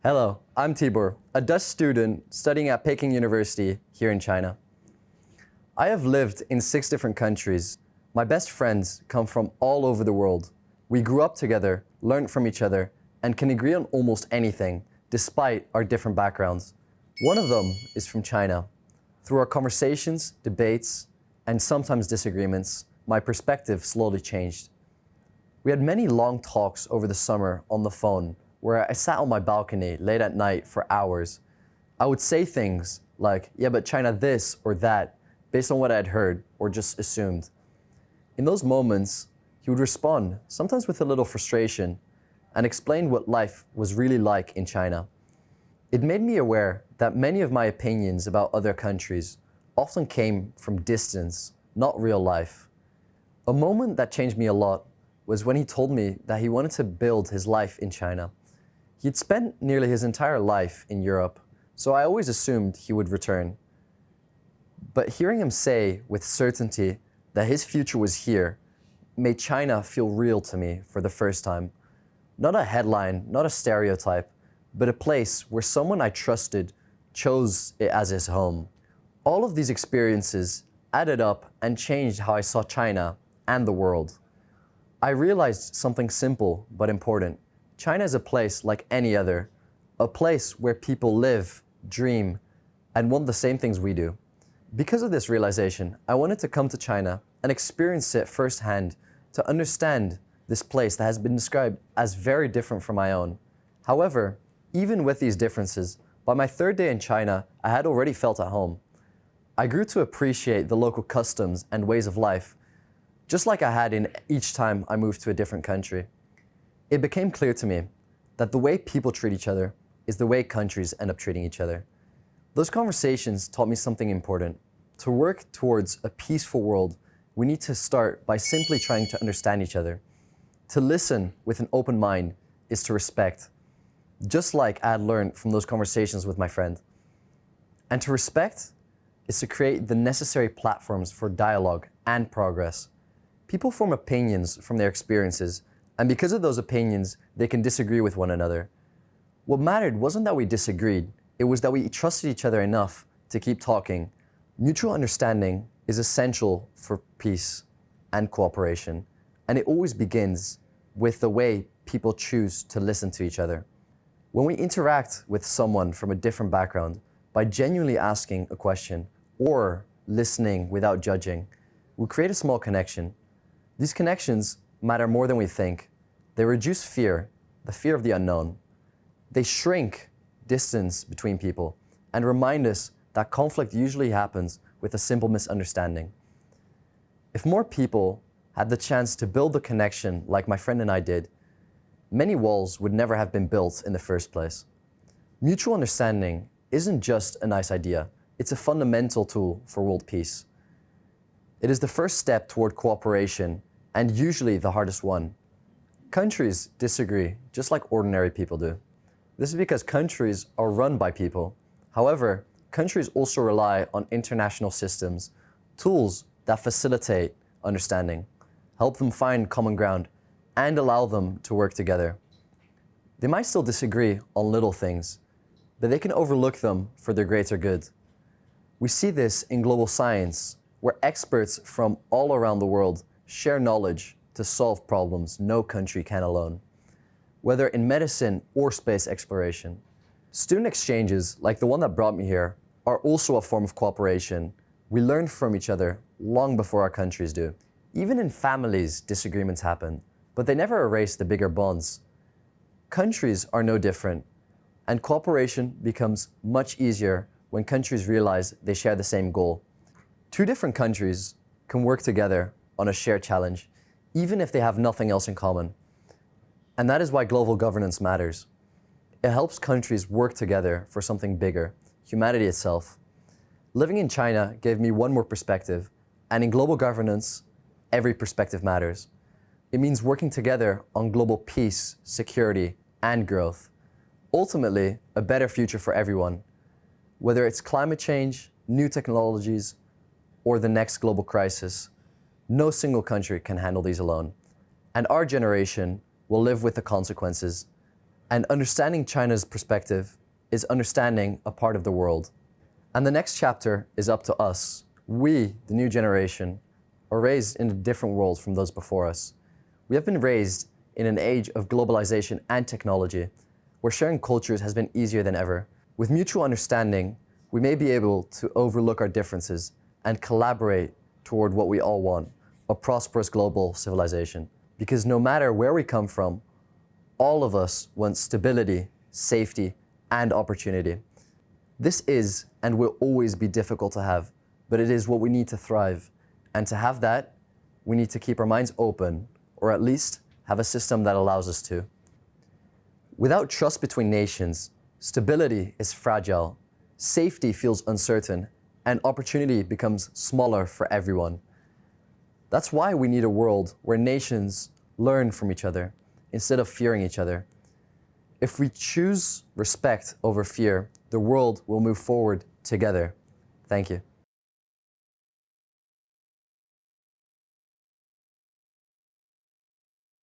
Hello, I'm Tibor, a Dutch student studying at Peking University here in China. I have lived in 6 different countries. My best friends come from all over the world. We grew up together, learned from each other, and can agree on almost anything, despite our different backgrounds. One of them is from China. Through our conversations, debates, and sometimes disagreements, my perspective slowly changed. We had many long talks over the summer on the phone, where I sat on my balcony late at night for hours. I would say things like, yeah, but China this or that, based on what I had heard or just assumed. In those moments, he would respond, sometimes with a little frustration, and explain what life was really like in China. It made me aware that many of my opinions about other countries often came from distance, not real life. A moment that changed me a lot was when he told me that he wanted to build his life in China. He'd spent nearly his entire life in Europe, so I always assumed he would return. But hearing him say with certainty that his future was here made China feel real to me for the first time. Not a headline, not a stereotype, but a place where someone I trusted chose it as his home. All of these experiences added up and changed how I saw China and the world. I realized something simple but important. China is a place like any other, a place where people live, dream, and want the same things we do. Because of this realization, I wanted to come to China and experience it firsthand to understand this place that has been described as very different from my own. However, even with these differences, by my 3rd day in China, I had already felt at home. I grew to appreciate the local customs and ways of life, just like I had in each time I moved to a different country. It became clear to me that the way people treat each other is the way countries end up treating each other. Those conversations taught me something important. To work towards a peaceful world, we need to start by simply trying to understand each other. To listen with an open mind is to respect, just like I had learned from those conversations with my friend. And to respect is to create the necessary platforms for dialogue and progress. People form opinions from their experiences, and because of those opinions, they can disagree with one another. What mattered wasn't that we disagreed, it was that we trusted each other enough to keep talking. Mutual understanding is essential for peace and cooperation, and it always begins with the way people choose to listen to each other. When we interact with someone from a different background, by genuinely asking a question or listening without judging, we create a small connection. These connections matter more than we think. They reduce fear, the fear of the unknown. They shrink distance between people and remind us that conflict usually happens with a simple misunderstanding. If more people had the chance to build the connection like my friend and I did, many walls would never have been built in the first place. Mutual understanding isn't just a nice idea, it's a fundamental tool for world peace. It is the first step toward cooperation and usually the hardest one. Countries disagree just like ordinary people do. This is because countries are run by people. However, countries also rely on international systems, tools that facilitate understanding, help them find common ground, and allow them to work together. They might still disagree on little things, but they can overlook them for their greater good. We see this in global science, where experts from all around the world share knowledge to solve problems no country can alone, whether in medicine or space exploration. Student exchanges, like the one that brought me here, are also a form of cooperation. We learn from each other long before our countries do. Even in families, disagreements happen, but they never erase the bigger bonds. Countries are no different, and cooperation becomes much easier when countries realize they share the same goal. 2 different countries can work together on a shared challenge, even if they have nothing else in common. And that is why global governance matters. It helps countries work together for something bigger, humanity itself. Living in China gave me one more perspective, and in global governance, every perspective matters. It means working together on global peace, security, and growth. Ultimately, a better future for everyone. Whether it's climate change, new technologies, or the next global crisis, no single country can handle these alone. And our generation will live with the consequences. And understanding China's perspective is understanding a part of the world. And the next chapter is up to us. We, the new generation, are raised in a different world from those before us. We have been raised in an age of globalization and technology, where sharing cultures has been easier than ever. With mutual understanding, we may be able to overlook our differences and collaborate toward what we all want, a prosperous global civilization. Because no matter where we come from, all of us want stability, safety, and opportunity. This is and will always be difficult to have, but it is what we need to thrive. And to have that, we need to keep our minds open, or at least have a system that allows us to. Without trust between nations, stability is fragile, safety feels uncertain, and opportunity becomes smaller for everyone. That's why we need a world where nations learn from each other instead of fearing each other. If we choose respect over fear, the world will move forward together. Thank you.